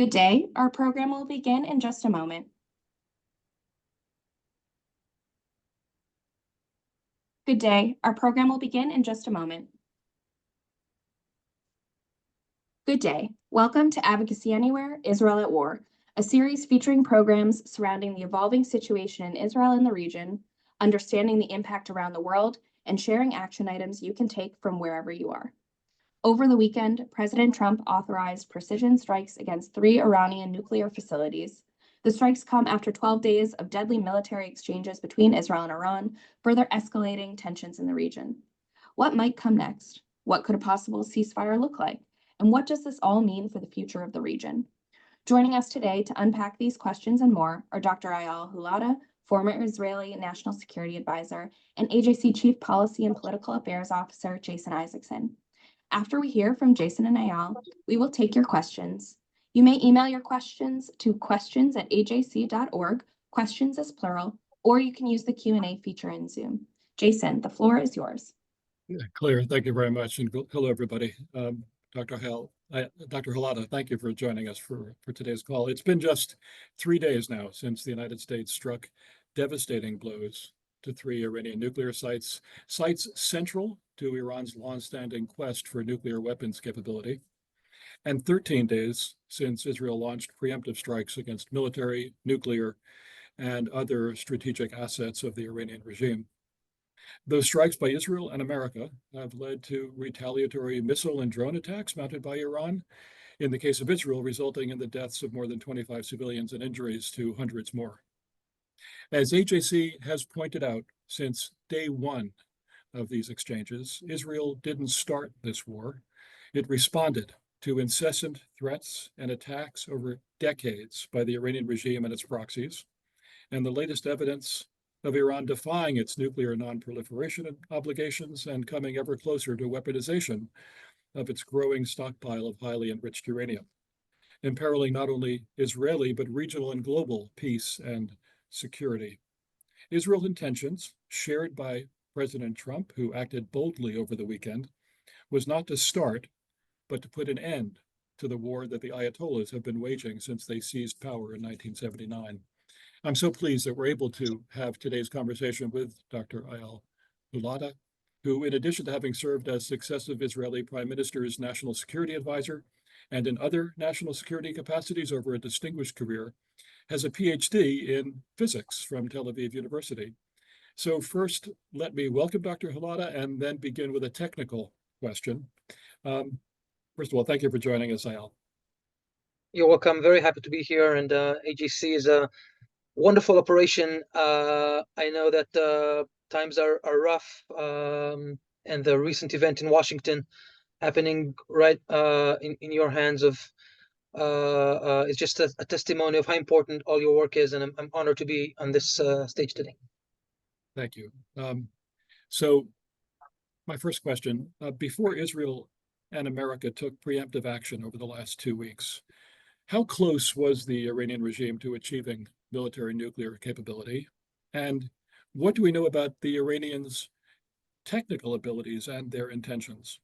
Good day. Our program will begin in just a moment. Good day. Our program will begin in just a moment. Good day. Welcome to Advocacy Anywhere, Israel at War, a series featuring programs surrounding the evolving situation in Israel and the region, understanding the impact around the world, and sharing action items you can take from wherever you are. Over the weekend, President Trump authorized precision strikes against 3 Iranian nuclear facilities. The strikes come after 12 days of deadly military exchanges between Israel and Iran, further escalating tensions in the region. What might come next? What could a possible ceasefire look like? And what does this all mean for the future of the region? Joining us today to unpack these questions and more are Dr. Eyal Hulata, former Israeli National Security Advisor, and AJC Chief Policy and Political Affairs Officer Jason Isaacson. After we hear from Jason and Eyal, we will take your questions. You may email your questions to questions@ajc.org, questions is plural, or you can use the Q&A feature in Zoom. Jason, the floor is yours. Yeah, Claire, thank you very much, and hello, everybody. Dr. Hulata, thank you for joining us for today's call. It's been just 3 days now since the United States struck devastating blows to 3 Iranian nuclear sites central to Iran's longstanding quest for nuclear weapons capability, and 13 days since Israel launched preemptive strikes against military, nuclear, and other strategic assets of the Iranian regime. Those strikes by Israel and America have led to retaliatory missile and drone attacks mounted by Iran, in the case of Israel, resulting in the deaths of more than 25 civilians and injuries to hundreds more. As AJC has pointed out, since day one of these exchanges, Israel didn't start this war. It responded to incessant threats and attacks over decades by the Iranian regime and its proxies, and the latest evidence of Iran defying its nuclear non-proliferation obligations and coming ever closer to weaponization of its growing stockpile of highly enriched uranium, imperiling not only Israeli but regional and global peace and security. Israel's intentions, shared by President Trump, who acted boldly over the weekend, was not to start, but to put an end to the war that the Ayatollahs have been waging since they seized power in 1979. I'm so pleased that we're able to have today's conversation with Dr. Eyal Hulata, who, in addition to having served as successive Israeli Prime Minister's National Security Advisor and in other national security capacities over a distinguished career, has a PhD in physics from Tel Aviv University. So first, let me welcome Dr. Hulata and then begin with a technical question. First of all, thank you for joining us, Eyal. You're welcome. Very happy to be here. And AJC is a wonderful operation. I know that times are rough, and the recent event in Washington happening right in your hands is just a testimony of how important all your work is, and I'm honored to be on this stage today. Thank you. So my first question, before Israel and America took preemptive action over the last 2 weeks, how close was the Iranian regime to achieving military nuclear capability? And what do we know about the Iranians' technical abilities and their intentions?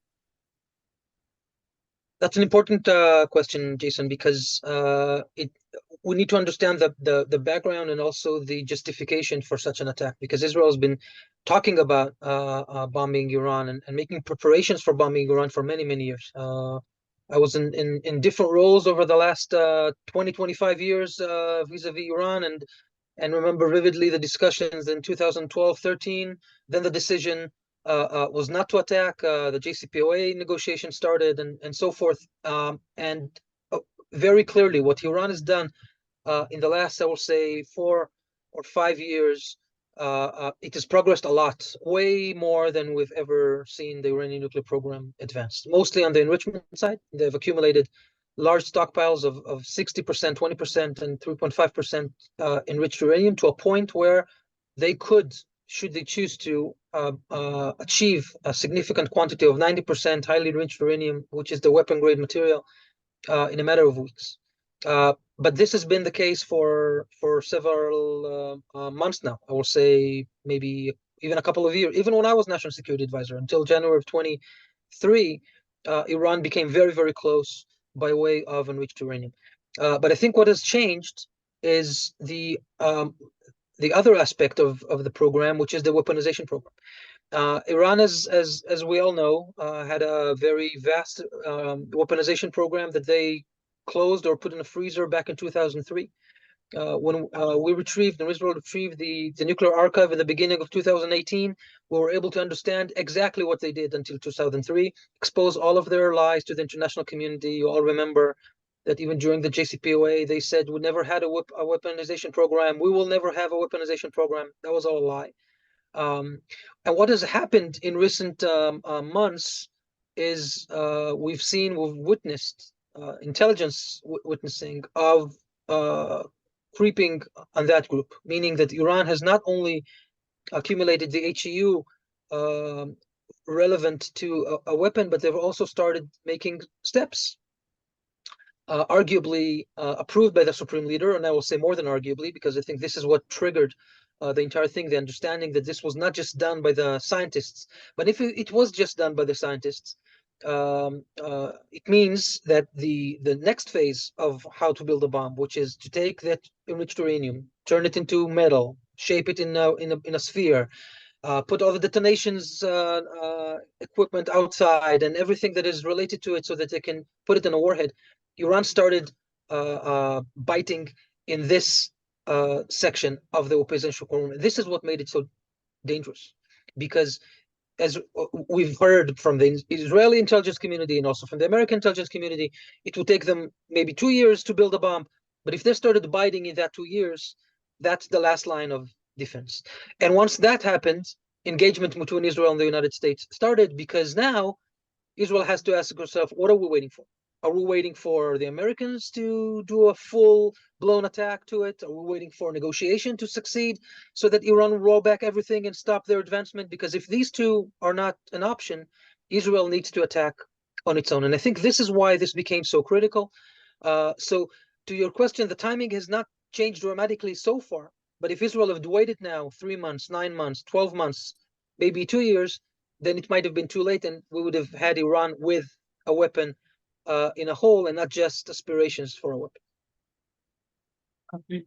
That's an important question, Jason, because we need to understand the background and also the justification for such an attack, because Israel has been talking about bombing Iran and making preparations for bombing Iran for many, many years. I was in different roles over the last 20, 25 years vis-a-vis Iran, and remember vividly the discussions in 2012, 13, then the decision was not to attack, the JCPOA negotiation started, and so forth. And very clearly, what Iran has done in the last, I will say, 4 or 5 years, it has progressed a lot, way more than we've ever seen the Iranian nuclear program advance. Mostly on the enrichment side, they've accumulated large stockpiles of 60%, 20%, and 3.5% enriched uranium, to a point where they could, should they choose to, achieve a significant quantity of 90% highly enriched uranium, which is the weapon grade material, in a matter of weeks. But this has been the case for several months now. I will say maybe even a couple of years. Even when I was National Security Advisor, until January of 23, Iran became very, very close by way of enriched uranium. But I think what has changed is the other aspect of the program, which is the weaponization program. Iran, as we all know, had a very vast weaponization program that they closed or put in a freezer back in 2003. When Israel retrieved the nuclear archive in the beginning of 2018, we were able to understand exactly what they did until 2003, expose all of their lies to the international community. You all remember that even during the JCPOA, they said we never had a weaponization program. We will never have a weaponization program. That was all a lie. And what has happened in recent months is we've witnessed intelligence witnessing of creeping on that group, meaning that Iran has not only accumulated the HEU relevant to a weapon, but they've also started making steps, arguably approved by the Supreme Leader, and I will say more than arguably, because I think this is what triggered the entire thing, the understanding that this was not just done by the scientists, but if it was just done by the scientists, it means that the next phase of how to build a bomb, which is to take that enriched uranium, turn it into metal, shape it in a sphere, put all the detonations equipment outside and everything that is related to it so that they can put it in a warhead. Iran started biting in this section of the opposition program. This is what made it so dangerous, because as we've heard from the Israeli intelligence community and also from the American intelligence community, it would take them maybe 2 years to build a bomb. But if they started biting in that 2 years, that's the last line of defense. And once that happened, engagement between Israel and the United States started, because now Israel has to ask herself, what are we waiting for? Are we waiting for the Americans to do a full-blown attack to it? Are we waiting for negotiation to succeed so that Iran will roll back everything and stop their advancement? Because if these two are not an option, Israel needs to attack on its own. And I think this is why this became so critical. So to your question, the timing has not changed dramatically so far. But if Israel had waited now 3 months, 9 months, 12 months, maybe 2 years, then it might have been too late, and we would have had Iran with a weapon in a whole and not just aspirations for a weapon.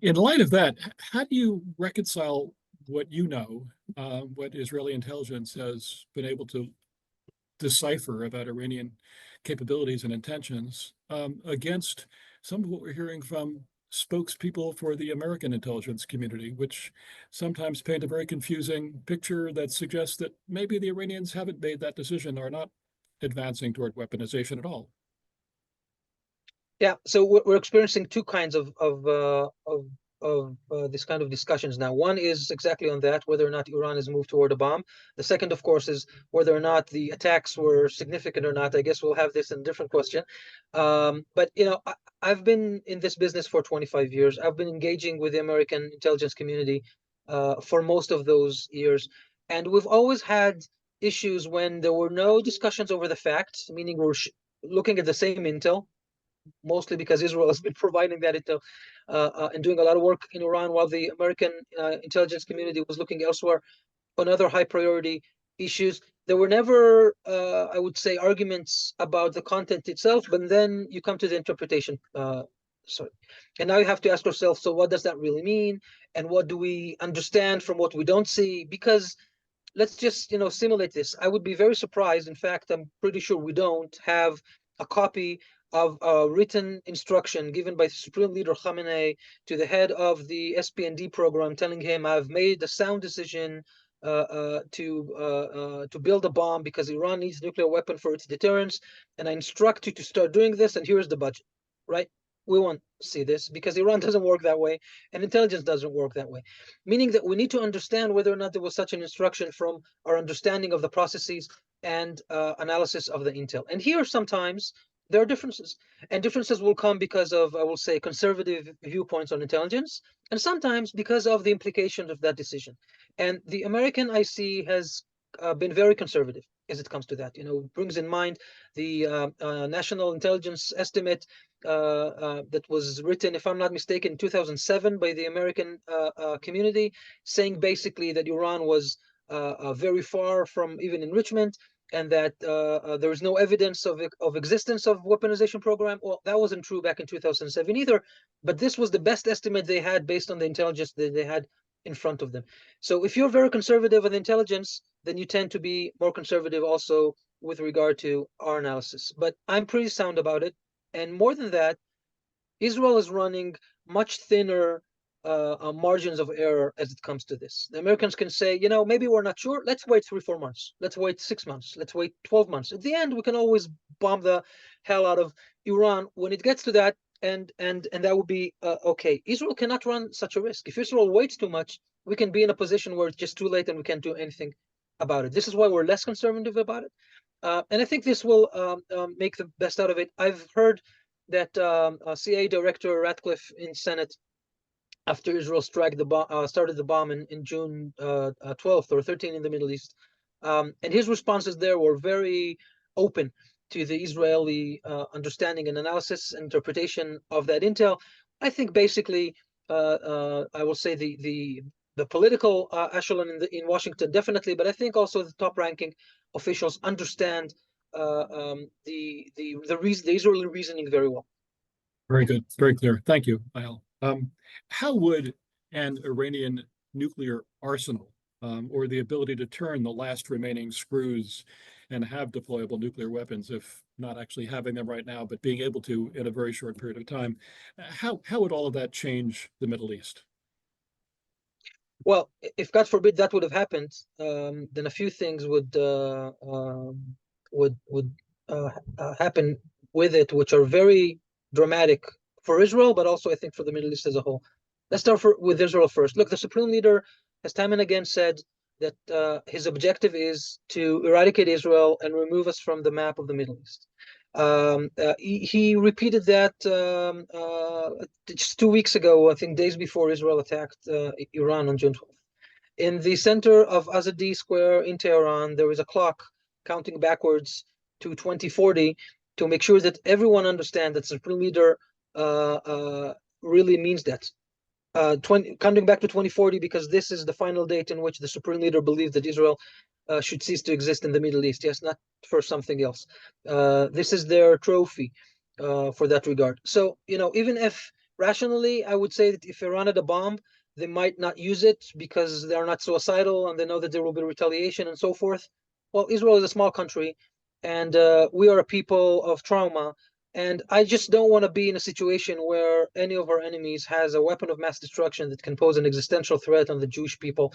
In light of that, how do you reconcile what you know, what Israeli intelligence has been able to decipher about Iranian capabilities and intentions, against some of what we're hearing from spokespeople for the American intelligence community, which sometimes paint a very confusing picture that suggests that maybe the Iranians haven't made that decision or are not advancing toward weaponization at all? Yeah, so we're experiencing two kinds of this kind of discussions now. One is exactly on that, whether or not Iran has moved toward a bomb. The second, of course, is whether or not the attacks were significant or not. I guess we'll have this in a different question. But I've been in this business for 25 years. I've been engaging with the American intelligence community for most of those years, and we've always had issues when there were no discussions over the facts, meaning we're looking at the same intel, mostly because Israel has been providing that intel and doing a lot of work in Iran, while the American intelligence community was looking elsewhere on other high priority issues. There were never, I would say, arguments about the content itself, but then you come to the interpretation. And now you have to ask yourself, so what does that really mean? And what do we understand from what we don't see? Because let's just, simulate this. I would be very surprised. In fact, I'm pretty sure we don't have a copy of a written instruction given by Supreme Leader Khamenei to the head of the SPND program, telling him, I've made a sound decision to build a bomb because Iran needs a nuclear weapon for its deterrence, and I instruct you to start doing this, and here's the budget, right? We won't see this because Iran doesn't work that way, and intelligence doesn't work that way. Meaning that we need to understand whether or not there was such an instruction from our understanding of the processes and analysis of the intel. And here sometimes there are differences, and differences will come because of, I will say, conservative viewpoints on intelligence, and sometimes because of the implications of that decision. And the American IC has been very conservative as it comes to that. Brings in mind the National Intelligence Estimate that was written, if I'm not mistaken, in 2007 by the American community, saying basically that Iran was very far from even enrichment, and that there is no evidence of existence of weaponization program. Well, that wasn't true back in 2007 either, but this was the best estimate they had based on the intelligence that they had in front of them. So if you're very conservative with intelligence, then you tend to be more conservative also with regard to our analysis. But I'm pretty sound about it. And more than that, Israel is running much thinner margins of error as it comes to this. The Americans can say, maybe we're not sure. Let's wait 3-4 months. Let's wait 6 months. Let's wait 12 months. At the end, we can always bomb the hell out of Iran when it gets to that, and that would be okay. Israel cannot run such a risk. If Israel waits too much, we can be in a position where it's just too late and we can't do anything about it. This is why we're less conservative about it. And I think this will make the best out of it. I've heard that CIA Director Ratcliffe in Senate, after Israel started the bomb in June 12th or 13th in the Middle East, and his responses there were very open to the Israeli understanding and analysis and interpretation of that intel. I think basically, I will say the political echelon in Washington definitely, but I think also the top-ranking officials understand the Israeli reasoning very well. Very good, very clear. Thank you, Eyal. How would an Iranian nuclear arsenal or the ability to turn the last remaining screws and have deployable nuclear weapons, if not actually having them right now, but being able to in a very short period of time, how would all of that change the Middle East? Well, if God forbid that would have happened, then a few things would happen with it, which are very dramatic for Israel, but also I think for the Middle East as a whole. Let's start with Israel first. Look, the Supreme Leader has time and again said that his objective is to eradicate Israel and remove us from the map of the Middle East. He repeated that just 2 weeks ago, I think days before Israel attacked Iran on June 12th. In the center of Azadi Square in Tehran, there is a clock counting backwards to 2040 to make sure that everyone understands that the Supreme Leader really means that. Counting back to 2040, because this is the final date in which the Supreme Leader believes that Israel should cease to exist in the Middle East. Yes, not for something else. This is their trophy for that regard. So, even if rationally, I would say that if Iran had a bomb, they might not use it because they are not suicidal and they know that there will be retaliation and so forth. Well, Israel is a small country, and we are a people of trauma. And I just don't want to be in a situation where any of our enemies has a weapon of mass destruction that can pose an existential threat on the Jewish people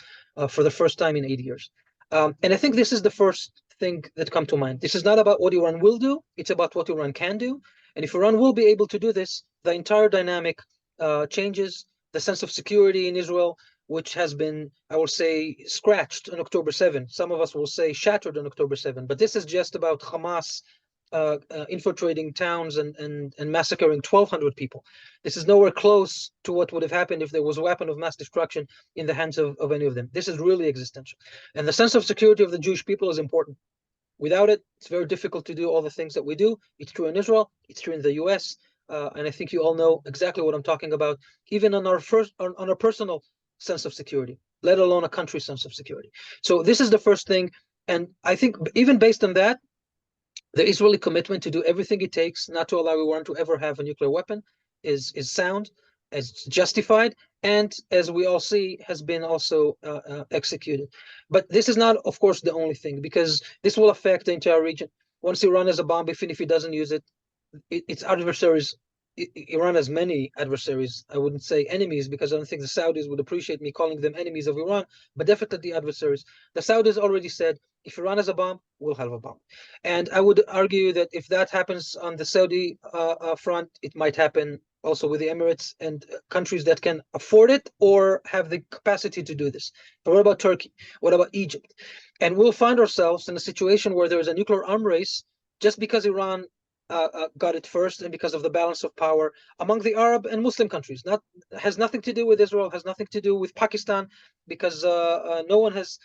for the first time in 8 years. And I think this is the first thing that come to mind. This is not about what Iran will do. It's about what Iran can do. And if Iran will be able to do this, the entire dynamic changes. The sense of security in Israel, which has been, I will say, scratched on October 7. Some of us will say shattered on October 7. But this is just about Hamas infiltrating towns and massacring 1,200 people. This is nowhere close to what would have happened if there was a weapon of mass destruction in the hands of any of them. This is really existential. And the sense of security of the Jewish people is important. Without it, it's very difficult to do all the things that we do. It's true in Israel. It's true in the US. And I think you all know exactly what I'm talking about, even on our personal sense of security, let alone a country sense of security. So this is the first thing. And I think even based on that, the Israeli commitment to do everything it takes not to allow Iran to ever have a nuclear weapon is sound, is justified, and as we all see, has been also executed. But this is not, of course, the only thing, because this will affect the entire region. Once Iran has a bomb, even if it doesn't use it, its adversaries, Iran has many adversaries. I wouldn't say enemies, because I don't think the Saudis would appreciate me calling them enemies of Iran, but definitely adversaries. The Saudis already said, if Iran has a bomb, we'll have a bomb. And I would argue that if that happens on the Saudi front, it might happen also with the Emirates and countries that can afford it or have the capacity to do this. But what about Turkey? What about Egypt? And we'll find ourselves in a situation where there is a nuclear arm race just because Iran got it first, and because of the balance of power among the Arab and Muslim countries. Has nothing to do with Israel, has nothing to do with Pakistan, because no one has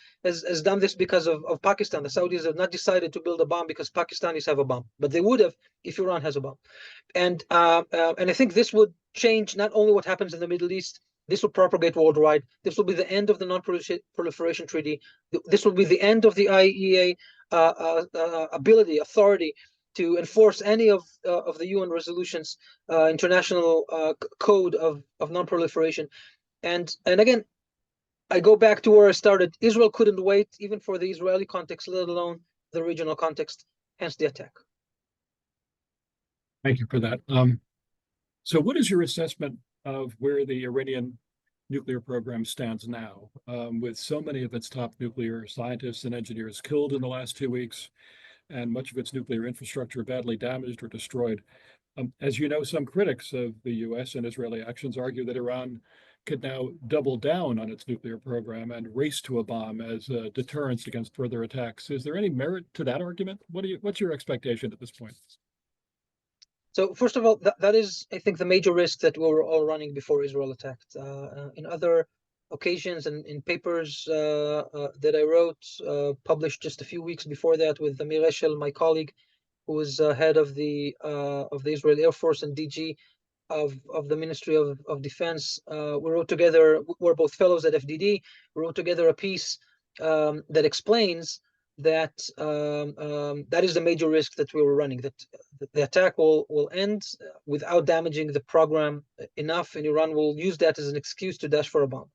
done this because of Pakistan. The Saudis have not decided to build a bomb because Pakistanis have a bomb, but they would have if Iran has a bomb. And I think this would change not only what happens in the Middle East. This will propagate worldwide. This will be the end of the Non-Proliferation Treaty. This will be the end of the IAEA authority to enforce any of the UN resolutions, international code of non-proliferation. And again, I go back to where I started. Israel couldn't wait even for the Israeli context, let alone the regional context, hence the attack. Thank you for that. So what is your assessment of where the Iranian nuclear program stands now, with so many of its top nuclear scientists and engineers killed in the last 2 weeks, and much of its nuclear infrastructure badly damaged or destroyed? As you know, some critics of the US and Israeli actions argue that Iran could now double down on its nuclear program and race to a bomb as a deterrence against further attacks. Is there any merit to that argument? What's your expectation at this point? So first of all, that is, I think, the major risk that we were all running before Israel attacked. In other occasions and in papers that I wrote, published just a few weeks before that with Amir Eshel, my colleague, who was head of the Israeli Air Force and DG of the Ministry of Defense. We wrote together, we're both fellows at FDD, we wrote together a piece that explains that that is the major risk that we were running, that the attack will end without damaging the program enough, and Iran will use that as an excuse to dash for a bomb.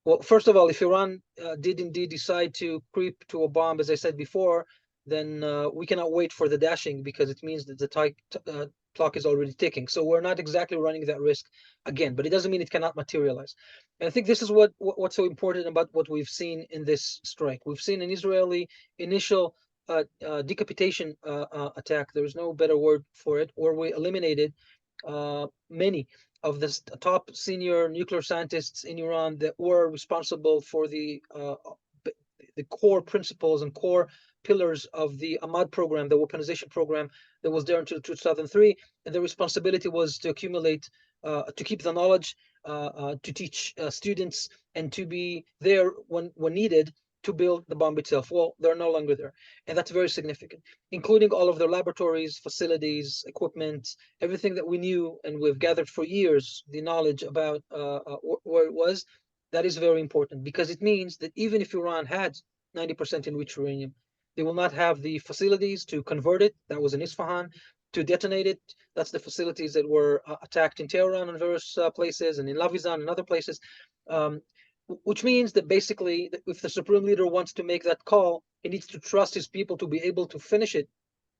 Well, first of all, if Iran did indeed decide to creep to a bomb, as I said before, then we cannot wait for the dashing, because it means that the clock is already ticking. So we're not exactly running that risk again, but it doesn't mean it cannot materialize. And I think this is what's so important about what we've seen in this strike. We've seen an Israeli initial decapitation attack. There is no better word for it, where we eliminated many of the top senior nuclear scientists in Iran that were responsible for the core principles and core pillars of the Ahmad program, the weaponization program that was there until 2003. And the responsibility was to accumulate, to keep the knowledge, to teach students, and to be there when needed to build the bomb itself. Well, they're no longer there. And that's very significant, including all of their laboratories, facilities, equipment, everything that we knew and we've gathered for years, the knowledge about where it was. That is very important, because it means that even if Iran had 90% enriched uranium, they will not have the facilities to convert it. That was in Isfahan. To detonate it, that's the facilities that were attacked in Tehran and various places, and in Lavizan and other places. Which means that basically, if the supreme leader wants to make that call, he needs to trust his people to be able to finish it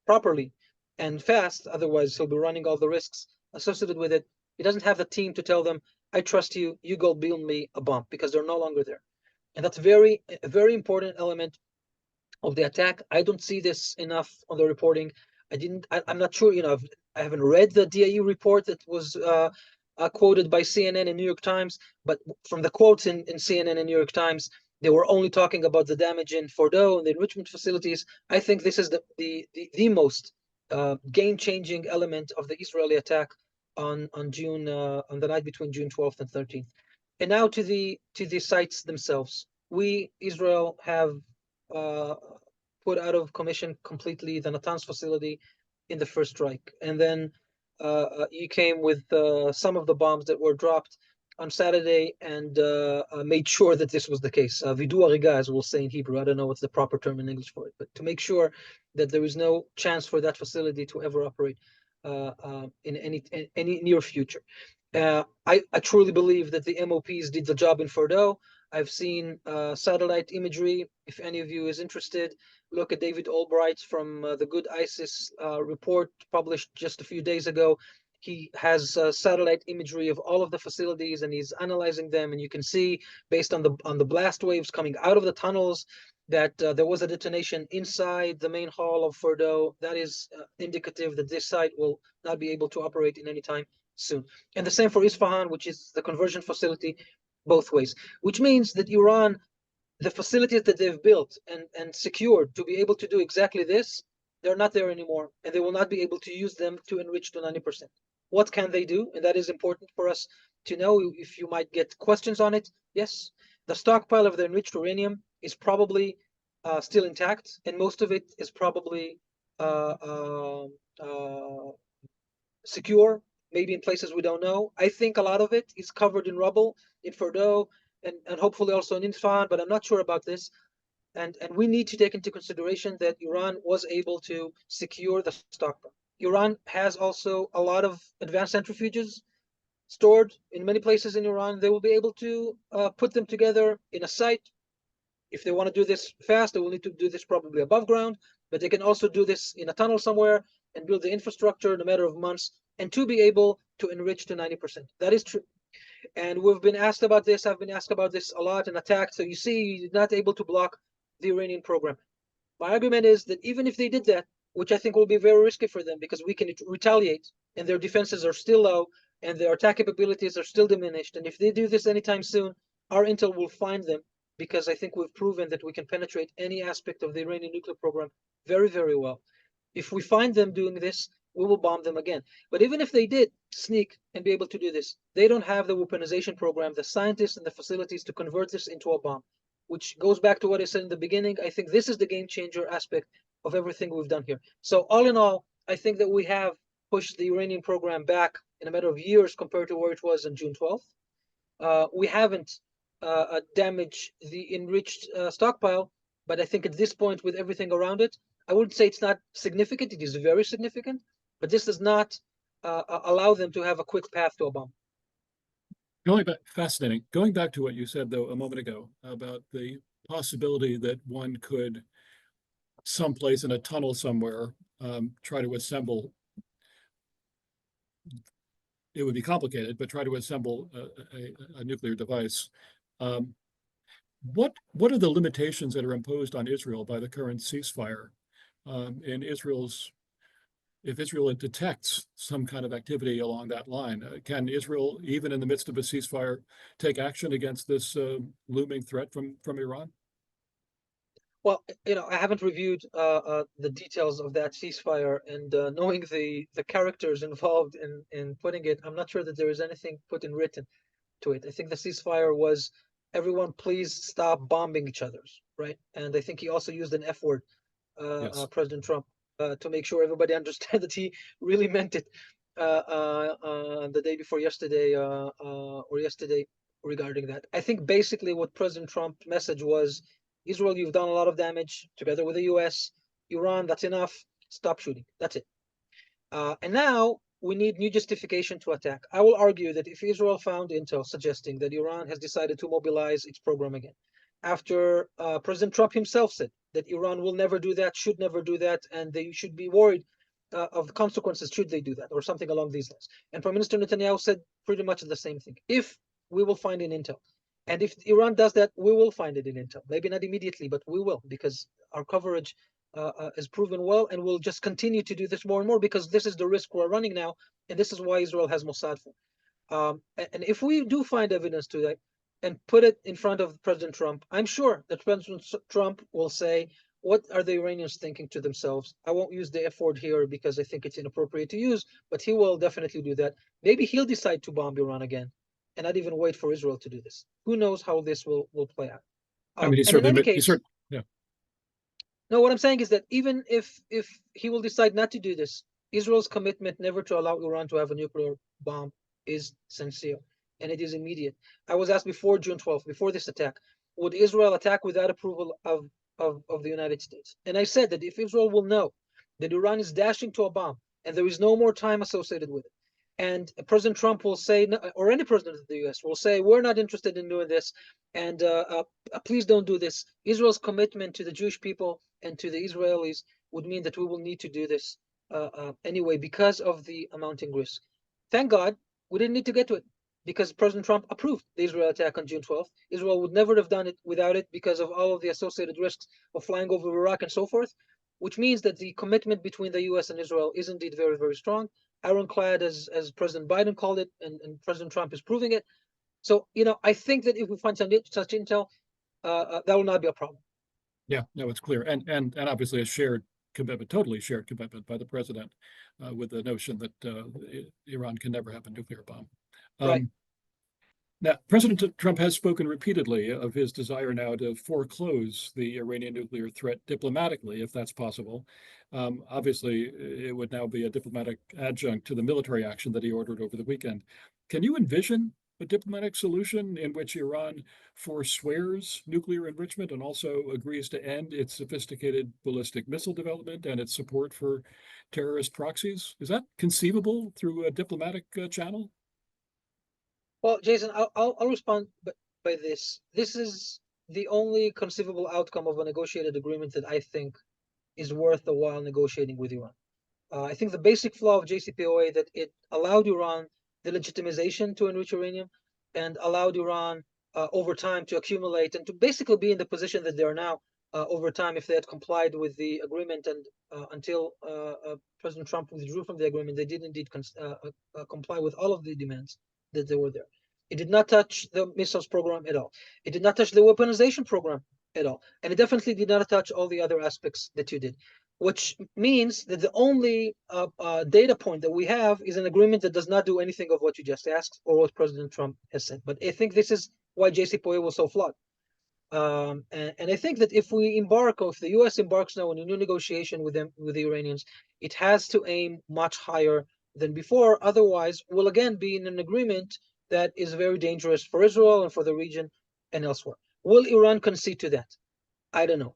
properly and fast. Otherwise, he'll be running all the risks associated with it. He doesn't have the team to tell them, I trust you, you go build me a bomb, because they're no longer there. And that's a very important element of the attack. I don't see this enough on the reporting. I'm not sure, I haven't read the DIE report that was quoted by CNN and New York Times, but from the quotes in CNN and New York Times, they were only talking about the damage in Fordow and the enrichment facilities. I think this is the most game-changing element of the Israeli attack on the night between June 12th and 13th. And now to the sites themselves. We, Israel, have put out of commission completely the Natanz facility in the first strike. And then you came with some of the bombs that were dropped on Saturday and made sure that this was the case. Vidu hariga, as we'll say in Hebrew. I don't know what's the proper term in English for it, but to make sure that there is no chance for that facility to ever operate in any near future. I truly believe that the MOPs did the job in Fordow. I've seen satellite imagery. If any of you is interested, look at David Albright's from the Good ISIS report published just a few days ago. He has satellite imagery of all of the facilities, and he's analyzing them. And you can see, based on the blast waves coming out of the tunnels, that there was a detonation inside the main hall of Fordow. That is indicative that this site will not be able to operate in any time soon. And the same for Isfahan, which is the conversion facility, both ways, which means that Iran, the facilities that they've built and secured to be able to do exactly this, they're not there anymore, and they will not be able to use them to enrich to 90%. What can they do? And that is important for us to know. If you might get questions on it, yes, the stockpile of the enriched uranium is probably still intact, and most of it is probably secure, maybe in places we don't know. I think a lot of it is covered in rubble in Fordow and hopefully also in Isfahan, but I'm not sure about this. and we need to take into consideration that Iran was able to secure the stockpile. Iran has also a lot of advanced centrifuges stored in many places in Iran. They will be able to put them together in a site. If they want to do this fast, they will need to do this probably above ground, but they can also do this in a tunnel somewhere and build the infrastructure in a matter of months and to be able to enrich to 90%. That is true. And we've been asked about this. I've been asked about this a lot and attacked. So you see, you're not able to block the Iranian program. My argument is that even if they did that, which I think will be very risky for them because we can retaliate and their defenses are still low and their attack capabilities are still diminished. And if they do this anytime soon, our intel will find them because I think we've proven that we can penetrate any aspect of the Iranian nuclear program very, very well. If we find them doing this, we will bomb them again. But even if they did sneak and be able to do this, they don't have the weaponization program, the scientists and the facilities to convert this into a bomb, which goes back to what I said in the beginning. I think this is the game changer aspect of everything we've done here. So all in all, I think that we have pushed the Iranian program back in a matter of years compared to where it was on June 12th. We haven't damaged the enriched stockpile, but I think at this point, with everything around it, I wouldn't say it's not significant. It is very significant, but this does not allow them to have a quick path to a bomb. Fascinating. Going back to what you said, though, a moment ago about the possibility that one could, someplace in a tunnel somewhere, try to assemble, it would be complicated, but try to assemble a nuclear device. What are the limitations that are imposed on Israel by the current ceasefire? If Israel detects some kind of activity along that line, can Israel, even in the midst of a ceasefire, take action against this looming threat from Iran? Well, I haven't reviewed the details of that ceasefire, and knowing the characters involved in putting it, I'm not sure that there is anything put in written to it. I think the ceasefire was, everyone please stop bombing each other, right? And I think he also used an F word, Yes. President Trump, to make sure everybody understands that he really meant it the day before yesterday or yesterday regarding that. I think basically what President Trump's message was, Israel, you've done a lot of damage together with the US. Iran, that's enough. Stop shooting. That's it. And now we need new justification to attack. I will argue that if Israel found intel suggesting that Iran has decided to mobilize its program again, after President Trump himself said that Iran will never do that, should never do that, and they should be worried of the consequences should they do that, or something along these lines. And Prime Minister Netanyahu said pretty much the same thing. If we will find an intel, and if Iran does that, we will find it in intel. Maybe not immediately, but we will, because our coverage is proven well, and we'll just continue to do this more and more because this is the risk we're running now, and this is why Israel has Mossad for. And if we do find evidence to that and put it in front of President Trump, I'm sure that President Trump will say, what are the Iranians thinking to themselves? I won't use the F word here because I think it's inappropriate to use, but he will definitely do that. Maybe he'll decide to bomb Iran again and not even wait for Israel to do this. Who knows how this will play out? I mean, and in any case, yeah. no, what I'm saying is that even if he will decide not to do this, Israel's commitment never to allow Iran to have a nuclear bomb is sincere, and it is immediate. I was asked before June 12th, before this attack, would Israel attack without approval of the United States? And I said that if Israel will know that Iran is dashing to a bomb and there is no more time associated with it, and President Trump will say, or any president of the US will say, we're not interested in doing this, and please don't do this. Israel's commitment to the Jewish people and to the Israelis would mean that we will need to do this anyway because of the amounting risk. Thank God we didn't need to get to it because President Trump approved the Israel attack on June 12th. Israel would never have done it without it because of all of the associated risks of flying over Iraq and so forth, which means that the commitment between the US and Israel is indeed very, very strong. Ironclad, as President Biden called it, and President Trump is proving it. So, I think that if we find such intel, that will not be a problem. Yeah, no, it's clear. And obviously a shared commitment, totally shared commitment by the president with the notion that Iran can never have a nuclear bomb. Right. Now, President Trump has spoken repeatedly of his desire now to foreclose the Iranian nuclear threat diplomatically, if that's possible. Obviously, it would now be a diplomatic adjunct to the military action that he ordered over the weekend. Can you envision a diplomatic solution in which Iran forswears nuclear enrichment and also agrees to end its sophisticated ballistic missile development and its support for terrorist proxies? Is that conceivable through a diplomatic channel? Well, Jason, I'll respond by this. This is the only conceivable outcome of a negotiated agreement that I think is worth the while negotiating with Iran. I think the basic flaw of JCPOA that it allowed Iran the legitimization to enrich uranium and allowed Iran over time to accumulate and to basically be in the position that they are now over time if they had complied with the agreement and until President Trump withdrew from the agreement, they did indeed comply with all of the demands that they were there. It did not touch the missiles program at all. It did not touch the weaponization program at all. And it definitely did not touch all the other aspects that you did, which means that the only data point that we have is an agreement that does not do anything of what you just asked or what President Trump has said. But I think this is why JCPOA was so flawed. And I think that if we embark, or if the U.S. embarks now on a new negotiation with them, with the Iranians, it has to aim much higher than before. Otherwise, we'll again be in an agreement that is very dangerous for Israel and for the region and elsewhere. Will Iran concede to that? I don't know.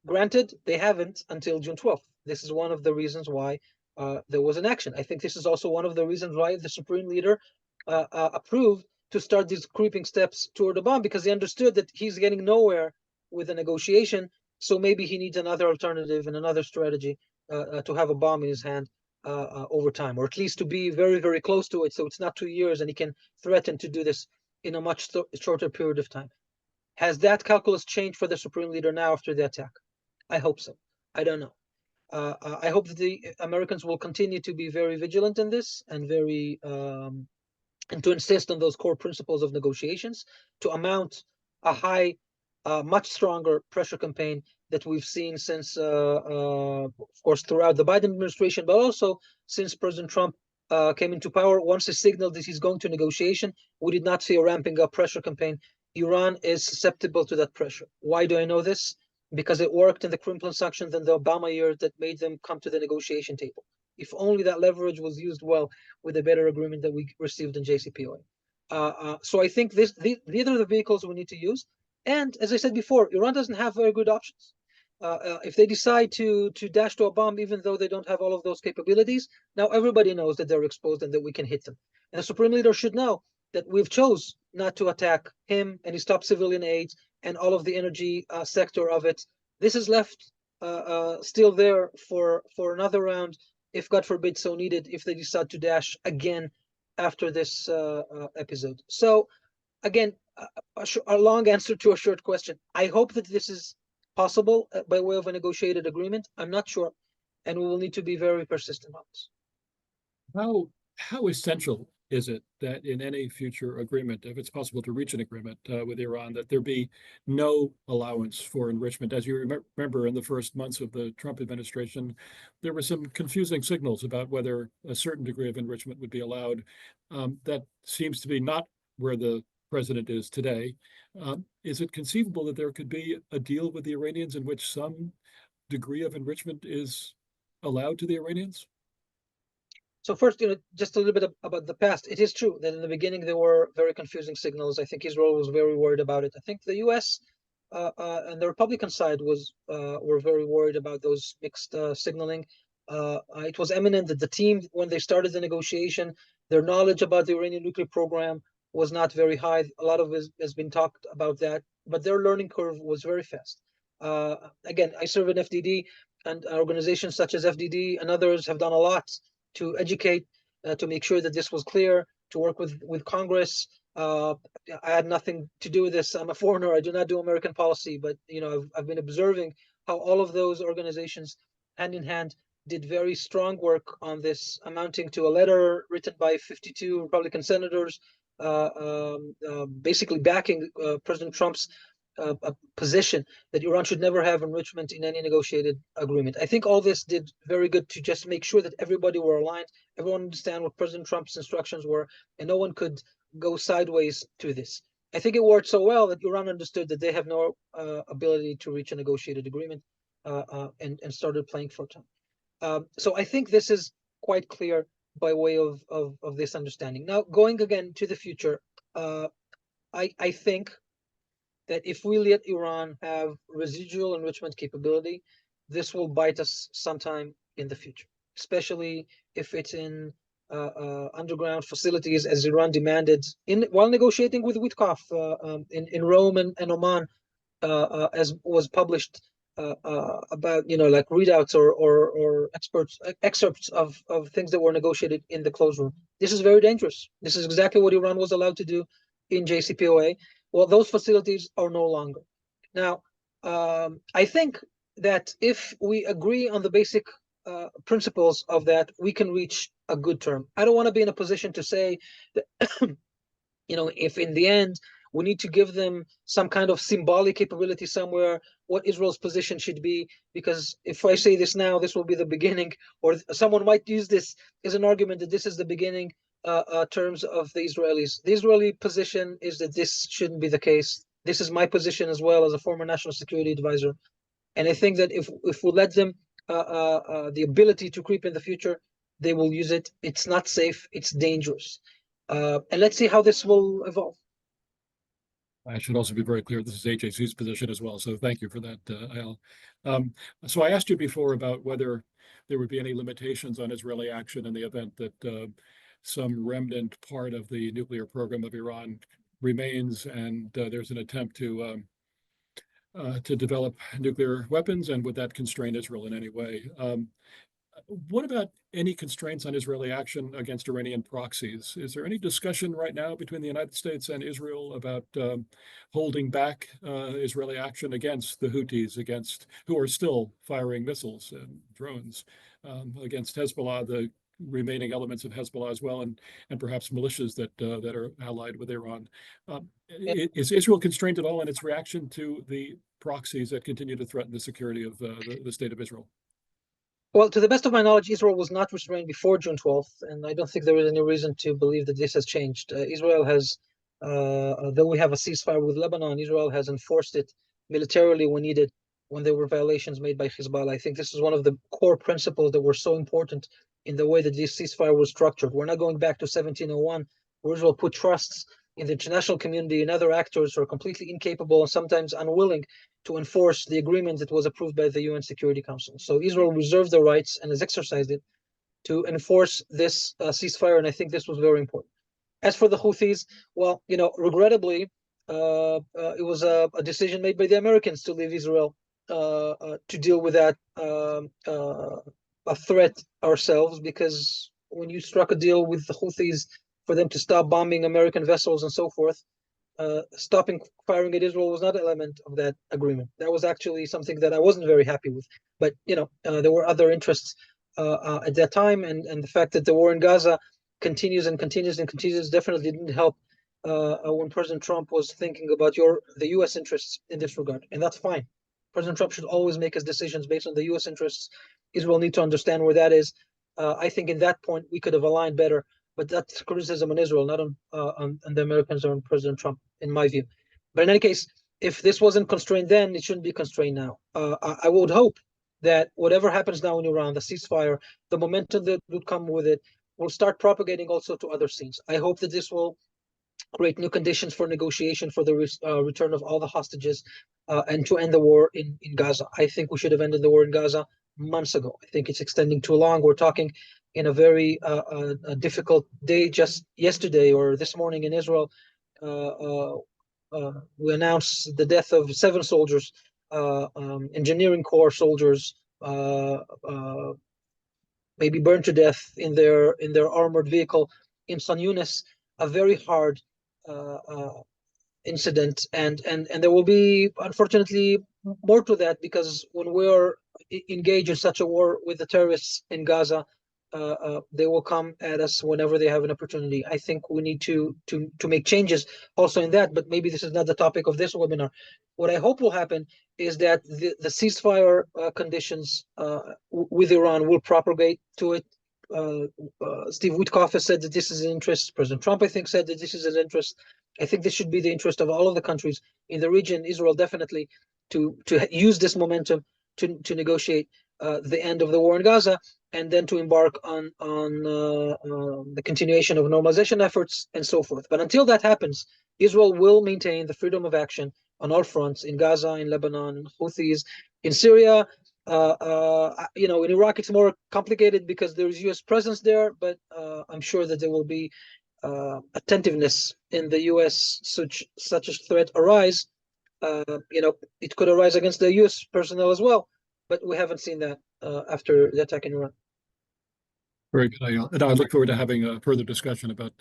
Granted, they haven't until June 12th. This is one of the reasons why there was an action. I think this is also one of the reasons why the Supreme Leader approved to start these creeping steps toward a bomb, because he understood that he's getting nowhere with the negotiation. So maybe he needs another alternative and another strategy to have a bomb in his hand over time, or at least to be very, very close to it. So it's not 2 years and he can threaten to do this in a much shorter period of time. Has that calculus changed for the Supreme Leader now after the attack? I hope so. I don't know. I hope that the Americans will continue to be very vigilant in this and very and to insist on those core principles of negotiations to amount a high, much stronger pressure campaign that we've seen since, of course, throughout the Biden administration, but also since President Trump came into power. Once he signaled that he's going to negotiation, we did not see a ramping up pressure campaign. Iran is susceptible to that pressure. Why do I know this? Because it worked in the Crimson sanctions and the Obama years that made them come to the negotiation table. If only that leverage was used well with a better agreement that we received in JCPOA. So I think these are the vehicles we need to use. And as I said before, Iran doesn't have very good options. If they decide to dash to a bomb, even though they don't have all of those capabilities, now everybody knows that they're exposed and that we can hit them. And the Supreme Leader should know that we've chose not to attack him and his top civilian aides and all of the energy sector of it. This is left still there for another round, if God forbid so needed, if they decide to dash again after this episode. So again, a long answer to a short question. I hope that this is possible by way of a negotiated agreement. I'm not sure, and we will need to be very persistent on this. How essential is it that in any future agreement, if it's possible to reach an agreement with Iran, that there be no allowance for enrichment? As you remember, in the first months of the Trump administration, there were some confusing signals about whether a certain degree of enrichment would be allowed. That seems to be not where the president is today. Is it conceivable that there could be a deal with the Iranians in which some degree of enrichment is allowed to the Iranians? So first, just a little bit about the past. It is true that in the beginning there were very confusing signals. I think Israel was very worried about it. I think the U.S. And the Republican side were very worried about those mixed signaling. It was eminent that the team, when they started the negotiation, their knowledge about the Iranian nuclear program was not very high. A lot of it has been talked about that, but their learning curve was very fast. Again, I serve in FDD, and organizations such as FDD and others have done a lot to educate, to make sure that this was clear, to work with Congress. I had nothing to do with this. I'm a foreigner. I do not do American policy, but I've been observing how all of those organizations, hand in hand, did very strong work on this, amounting to a letter written by 52 Republican senators, basically backing President Trump's position that Iran should never have enrichment in any negotiated agreement. I think all this did very good to just make sure that everybody were aligned, everyone understand what President Trump's instructions were, and no one could go sideways to this. I think it worked so well that Iran understood that they have no ability to reach a negotiated agreement and started playing for time. So I think this is quite clear by way of this understanding. Now, going again to the future, I think that if we let Iran have residual enrichment capability, this will bite us sometime in the future, especially if it's in underground facilities, as Iran demanded while negotiating with Witkoff in Rome and Oman, as was published about, like readouts or excerpts of things that were negotiated in the closed room. This is very dangerous. This is exactly what Iran was allowed to do in JCPOA. Well, those facilities are no longer. Now, I think that if we agree on the basic principles of that, we can reach a good term. I don't want to be in a position to say that, if in the end we need to give them some kind of symbolic capability somewhere, what Israel's position should be, because if I say this now, this will be the beginning, or someone might use this as an argument that this is the beginning terms of the Israelis. The Israeli position is that this shouldn't be the case. This is my position as well as a former national security advisor. And I think that if we let them the ability to creep in the future, they will use it. It's not safe. It's dangerous. And let's see how this will evolve. I should also be very clear, this is AJC's position as well. So thank you for that, Eyal. So I asked you before about whether there would be any limitations on Israeli action in the event that some remnant part of the nuclear program of Iran remains and there's an attempt to develop nuclear weapons, and would that constrain Israel in any way? What about any constraints on Israeli action against Iranian proxies? Is there any discussion right now between the United States and Israel about holding back Israeli action against the Houthis, who are still firing missiles and drones against Hezbollah, the remaining elements of Hezbollah as well, and perhaps militias that are allied with Iran? Is Israel constrained at all in its reaction to the proxies that continue to threaten the security of the state of Israel? Well, to the best of my knowledge, Israel was not restrained before June 12th, and I don't think there is any reason to believe that this has changed. Israel has, though we have a ceasefire with Lebanon, Israel has enforced it militarily when needed, when there were violations made by Hezbollah. I think this is one of the core principles that were so important in the way that this ceasefire was structured. We're not going back to 1701, where Israel put trusts in the international community and other actors who are completely incapable and sometimes unwilling to enforce the agreement that was approved by the UN Security Council. So Israel reserved the rights and has exercised it to enforce this ceasefire, and I think this was very important. As for the Houthis, well, regrettably, it was a decision made by the Americans to leave Israel to deal with that a threat ourselves, because when you struck a deal with the Houthis for them to stop bombing American vessels and so forth, stopping firing at Israel was not an element of that agreement. That was actually something that I wasn't very happy with. But there were other interests at that time, and the fact that the war in Gaza continues definitely didn't help when President Trump was thinking about the U.S. interests in this regard, and that's fine. President Trump should always make his decisions based on the U.S. interests. Israel need to understand where that is. I think in that point we could have aligned better. But that's criticism on Israel, not on the Americans or on President Trump, in my view. But in any case, if this wasn't constrained then, it shouldn't be constrained now. I would hope that whatever happens now in Iran, the ceasefire, the momentum that would come with it, will start propagating also to other scenes. I hope that this will create new conditions for negotiation for the return of all the hostages and to end the war in Gaza. I think we should have ended the war in Gaza months ago. I think it's extending too long. We're talking in a very difficult day. Just yesterday or this morning in Israel, we announced the death of 7 soldiers, engineering corps soldiers, maybe burned to death in their armored vehicle in San Yunis. A very hard incident, and there will be, unfortunately, more to that, because when we're engaged in such a war with the terrorists in Gaza, they will come at us whenever they have an opportunity. I think we need to make changes also in that, but maybe this is not the topic of this webinar. What I hope will happen is that the ceasefire conditions with Iran will propagate to it. Steve Witkoff has said that this is an interest. President Trump, I think, said that this is an interest. I think this should be the interest of all of the countries in the region, Israel definitely, to use this momentum to negotiate the end of the war in Gaza, and then to embark on the continuation of normalization efforts and so forth. But until that happens, Israel will maintain the freedom of action on all fronts in Gaza, in Lebanon, in Houthis, in Syria. In Iraq, it's more complicated because there is U.S. presence there, but I'm sure that there will be attentiveness in the U.S. such a threat arise. It could arise against the U.S. personnel as well, but we haven't seen that after the attack in Iran. Very good. And I look forward to having a further discussion about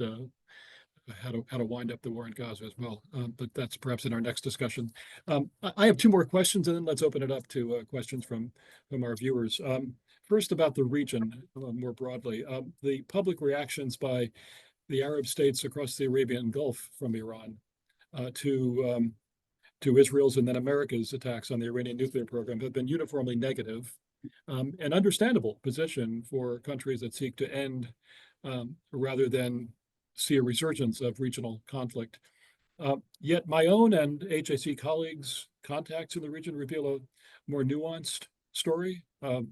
how to wind up the war in Gaza as well. But that's perhaps in our next discussion. I have two more questions, and then let's open it up to questions from our viewers. First, about the region more broadly, the public reactions by the Arab states across the Arabian Gulf from Iran to Israel's and then America's attacks on the Iranian nuclear program have been uniformly negative. An understandable position for countries that seek to end rather than see a resurgence of regional conflict. Yet my own and AJC colleagues' contacts in the region reveal a more nuanced story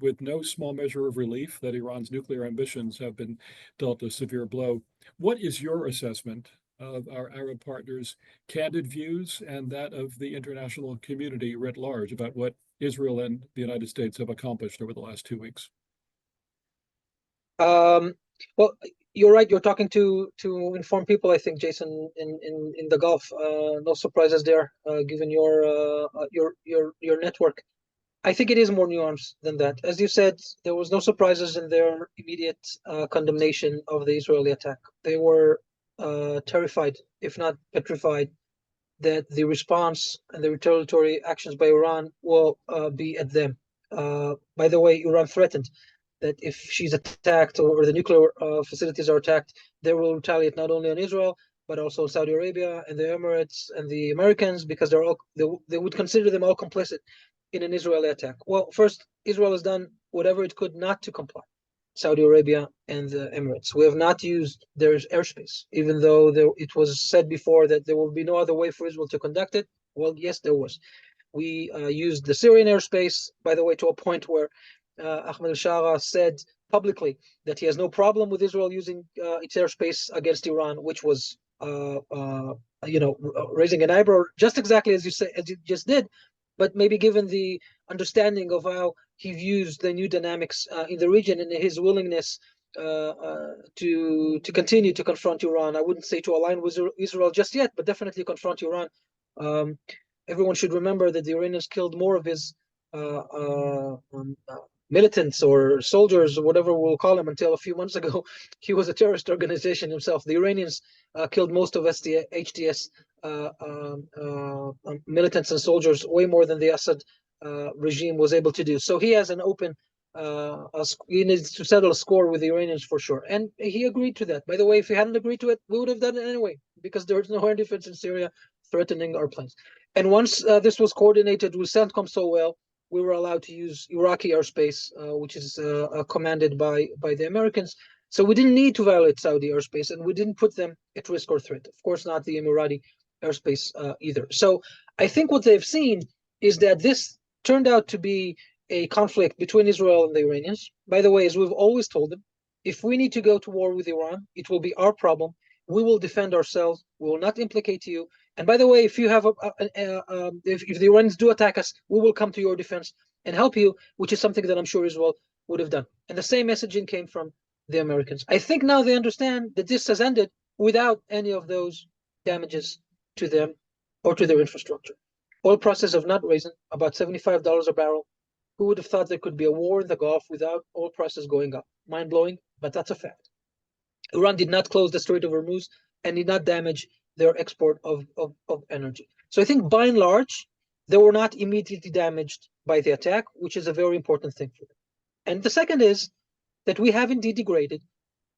with no small measure of relief that Iran's nuclear ambitions have been dealt a severe blow. What is your assessment of our Arab partners' candid views and that of the international community writ large about what Israel and the United States have accomplished over the last 2 weeks? Well, you're right. You're talking to informed people, I think, Jason, in the Gulf. No surprises there, given your network. I think it is more nuanced than that. As you said, there was no surprises in their immediate condemnation of the Israeli attack. They were terrified, if not petrified, that the response and the retaliatory actions by Iran will be at them. By the way, Iran threatened that if she's attacked or the nuclear facilities are attacked, they will retaliate not only on Israel, but also Saudi Arabia and the Emirates and the Americans, because they would consider them all complicit in an Israeli attack. Well, first, Israel has done whatever it could not to comply. Saudi Arabia and the Emirates. We have not used their airspace, even though it was said before that there will be no other way for Israel to conduct it. Well, yes, there was. We used the Syrian airspace, by the way, to a point where Ahmed al-Shara said publicly that he has no problem with Israel using its airspace against Iran, which was, raising an eyebrow, just exactly as you just did. But maybe given the understanding of how he views the new dynamics in the region and his willingness to continue to confront Iran, I wouldn't say to align with Israel just yet, but definitely confront Iran. Everyone should remember that the Iranians killed more of his militants or soldiers, or whatever we'll call him, until a few months ago. He was a terrorist organization himself. The Iranians killed most of HTS militants and soldiers, way more than the Assad regime was able to do. So he has an open, he needs to settle a score with the Iranians for sure. And he agreed to that. By the way, if he hadn't agreed to it, we would have done it anyway, because there was no air defense in Syria threatening our planes. And once this was coordinated with CENTCOM so well, we were allowed to use Iraqi airspace, which is commanded by the Americans. So we didn't need to violate Saudi airspace, and we didn't put them at risk or threat. Of course, not the Emirati airspace either. So I think what they've seen is that this turned out to be a conflict between Israel and the Iranians. By the way, as we've always told them, if we need to go to war with Iran, it will be our problem. We will defend ourselves. We will not implicate you. And by the way, if you have if the Iranians do attack us, we will come to your defense and help you, which is something that I'm sure Israel would have done. And the same messaging came from the Americans. I think now they understand that this has ended without any of those damages to them or to their infrastructure. Oil prices have not risen, about $75 a barrel. Who would have thought there could be a war in the Gulf without oil prices going up? Mind-blowing, but that's a fact. Iran did not close the Strait of Hormuz and did not damage their export of energy. So I think by and large, they were not immediately damaged by the attack, which is a very important thing for them. And the second is that we have indeed degraded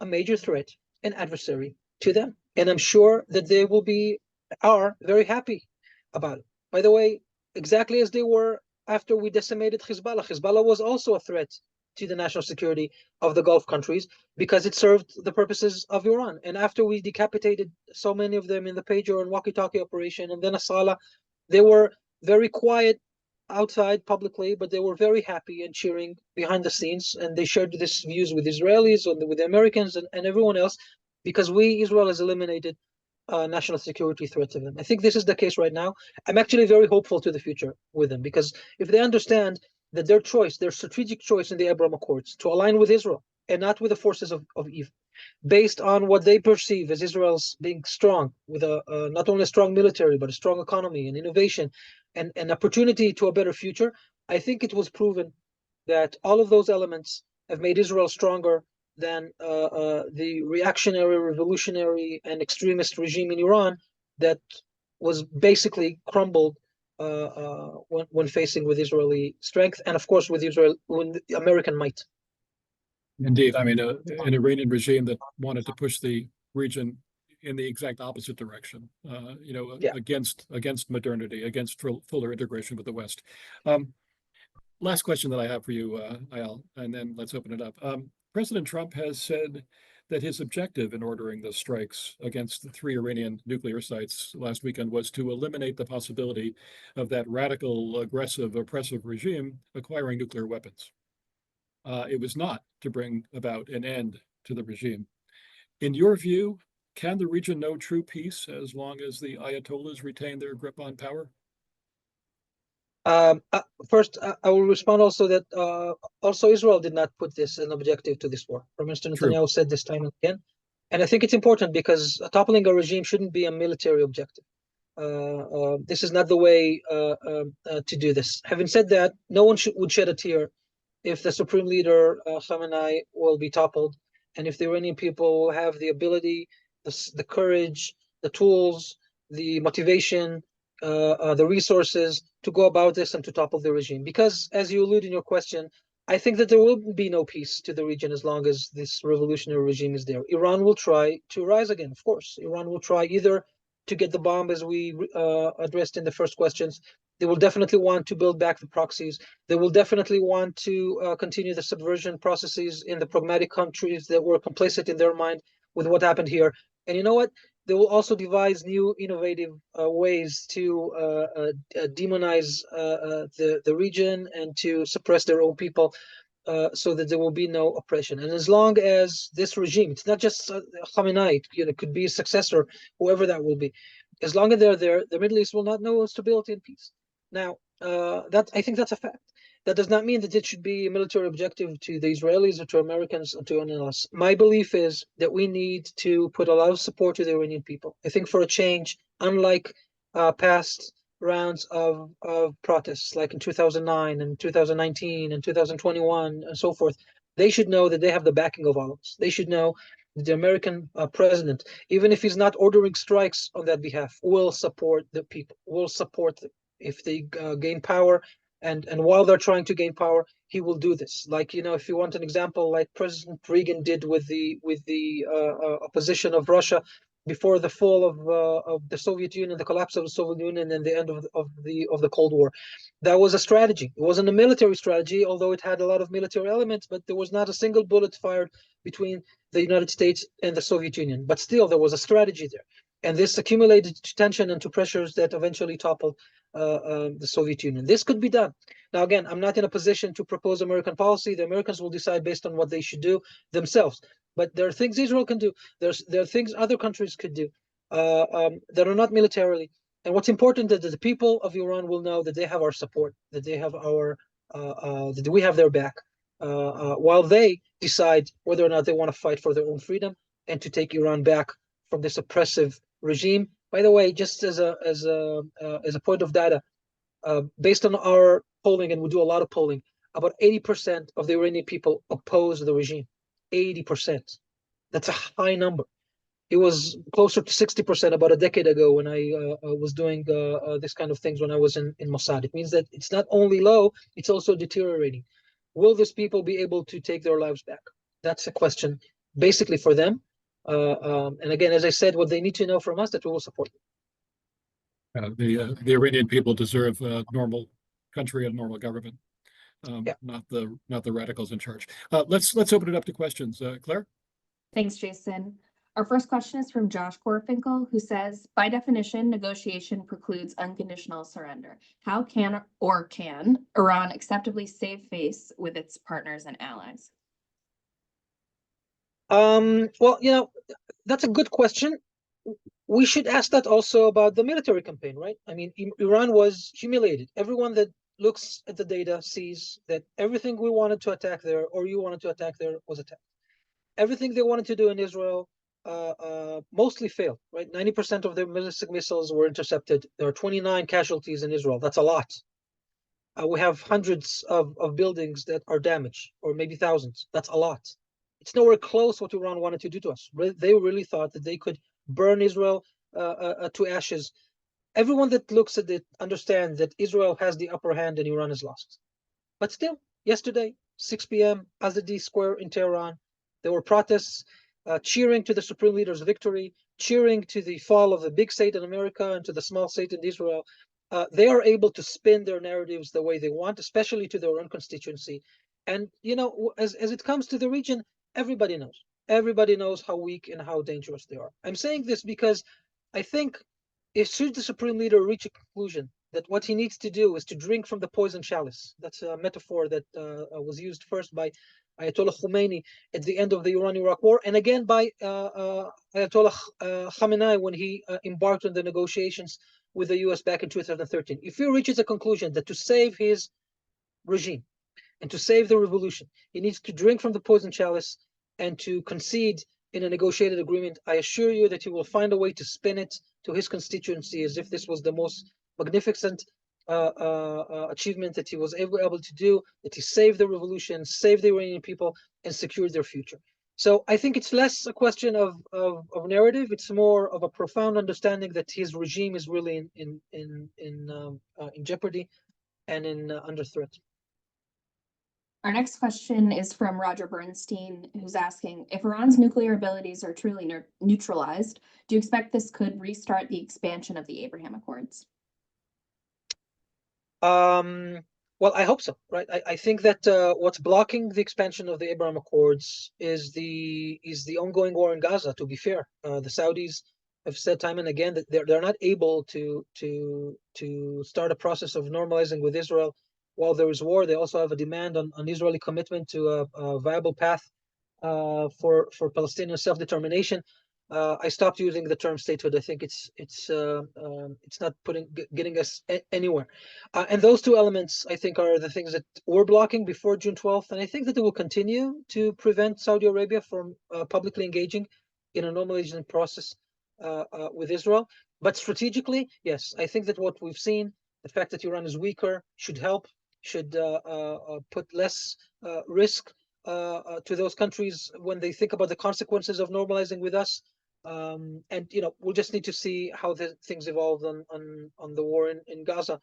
a major threat, an adversary to them. And I'm sure that they are very happy about it. By the way, exactly as they were after we decimated Hezbollah. Hezbollah was also a threat to the national security of the Gulf countries because it served the purposes of Iran. And after we decapitated so many of them in the pager and walkie-talkie operation, and then Asala, they were very quiet outside publicly, but they were very happy and cheering behind the scenes, and they shared these views with Israelis, with the Americans, and everyone else, because Israel has eliminated national security threat to them. I think this is the case right now. I'm actually very hopeful to the future with them, because if they understand that their choice, their strategic choice in the Abraham Accords to align with Israel and not with the forces of evil, based on what they perceive as Israel's being strong, with not only a strong military, but a strong economy and innovation and an opportunity to a better future, I think it was proven that all of those elements have made Israel stronger than the reactionary, revolutionary, and extremist regime in Iran that was basically crumbled when facing with Israeli strength, and of course with American might. Indeed, I mean, an Iranian regime that wanted to push the region in the exact opposite direction, Yeah. against modernity, against fuller integration with the West. Last question that I have for you, Eyal, and then let's open it up. President Trump has said that his objective in ordering the strikes against the 3 Iranian nuclear sites last weekend was to eliminate the possibility of that radical, aggressive, oppressive regime acquiring nuclear weapons. It was not to bring about an end to the regime. In your view, can the region know true peace as long as the Ayatollahs retain their grip on power? First, I will respond also that also Israel did not put this an objective to this war. Prime Minister Netanyahu said this time and again, and I think it's important because toppling a regime shouldn't be a military objective. This is not the way to do this. Having said that, no one would shed a tear if the supreme leader Khamenei will be toppled, and if the Iranian people will have the ability, the courage, the tools, the motivation, the resources to go about this and to topple the regime. Because, as you allude in your question, I think that there will be no peace to the region as long as this revolutionary regime is there. Iran will try to rise again, of course. Iran will try either to get the bomb, as we addressed in the first questions. They will definitely want to build back the proxies. They will definitely want to continue the subversion processes in the pragmatic countries that were complicit in their mind with what happened here. And you know what? They will also devise new innovative ways to demonize the region and to suppress their own people so that there will be no oppression. And as long as this regime, it's not just Khamenei, it could be a successor, whoever that will be. As long as they're there, the Middle East will not know stability and peace. Now, I think that's a fact. That does not mean that it should be a military objective to the Israelis or to Americans or to anyone else. My belief is that we need to put a lot of support to the Iranian people. I think for a change, unlike past rounds of protests, like in 2009 and 2019 and 2021 and so forth, they should know that they have the backing of all of us. They should know that the American president, even if he's not ordering strikes on that behalf, will support the people, will support them. If they gain power, and while they're trying to gain power, he will do this. Like, if you want an example, like President Reagan did with the opposition of Russia before the fall of the Soviet Union, the collapse of the Soviet Union, and the end of the Cold War. That was a strategy. It wasn't a military strategy, although it had a lot of military elements, but there was not a single bullet fired between the United States and the Soviet Union. But still, there was a strategy there. And this accumulated to tension and to pressures that eventually toppled the Soviet Union. This could be done. Now, again, I'm not in a position to propose American policy. The Americans will decide based on what they should do themselves. But there are things Israel can do. There are things other countries could do that are not militarily. And what's important is that the people of Iran will know that they have our support, that they have that we have their back, while they decide whether or not they want to fight for their own freedom and to take Iran back from this oppressive regime. By the way, just as a point of data, based on our polling, and we do a lot of polling, about 80% of the Iranian people oppose the regime. 80%. That's a high number. It was closer to 60% about a decade ago when I was doing this kind of things when I was in Mossad. It means that it's not only low, it's also deteriorating. Will these people be able to take their lives back? That's a question basically for them. And again, as I said, what they need to know from us, that we will support them. The Iranian people deserve a normal country and normal government, not the radicals in charge. Let's open it up to questions. Claire? Thanks, Jason. Our first question is from Josh Gorfinkel, who says, by definition, negotiation precludes unconditional surrender. How can Iran acceptably save face with its partners and allies? Well, that's a good question. We should ask that also about the military campaign, right? I mean, Iran was humiliated. Everyone that looks at the data sees that everything we wanted to attack there, or you wanted to attack there, was attacked. Everything they wanted to do in Israel mostly failed, right? 90% of their ballistic missiles were intercepted. There are 29 casualties in Israel. That's a lot. We have hundreds of buildings that are damaged, or maybe thousands. That's a lot. It's nowhere close what Iran wanted to do to us. They really thought that they could burn Israel to ashes. Everyone that looks at it understands that Israel has the upper hand and Iran is lost. But still, yesterday, 6 p.m., Azadi Square in Tehran, there were protests cheering to the supreme leader's victory, cheering to the fall of the big state in America and to the small state in Israel. They are able to spin their narratives the way they want, especially to their own constituency. And, as it comes to the region, everybody knows. Everybody knows how weak and how dangerous they are. I'm saying this because I think should the supreme leader reach a conclusion that what he needs to do is to drink from the poison chalice. That's a metaphor that was used first by Ayatollah Khomeini at the end of the Iran-Iraq war, and again by Ayatollah Khamenei when he embarked on the negotiations with the US back in 2013. If he reaches a conclusion that to save his regime and to save the revolution, he needs to drink from the poison chalice and to concede in a negotiated agreement, I assure you that he will find a way to spin it to his constituency as if this was the most magnificent achievement that he was able to do, that he saved the revolution, saved the Iranian people, and secured their future. So I think it's less a question of narrative. It's more of a profound understanding that his regime is really in jeopardy and under threat. Our next question is from Roger Bernstein, who's asking, if Iran's nuclear abilities are truly neutralized, do you expect this could restart the expansion of the Abraham Accords? Well, I hope so, right? I think that what's blocking the expansion of the Abraham Accords is the ongoing war in Gaza. To be fair, the Saudis have said time and again that they're not able to start a process of normalizing with Israel while there is war. They also have a demand on Israeli commitment to a viable path for Palestinian self-determination. I stopped using the term statehood. I think it's not getting us anywhere. And those two elements, I think, are the things that we're blocking before June 12th. And I think that they will continue to prevent Saudi Arabia from publicly engaging in a normalization process with Israel. But strategically, yes, I think that what we've seen, the fact that Iran is weaker, should help, should put less risk to those countries when they think about the consequences of normalizing with us. And we'll just need to see how the things evolve on the war in Gaza,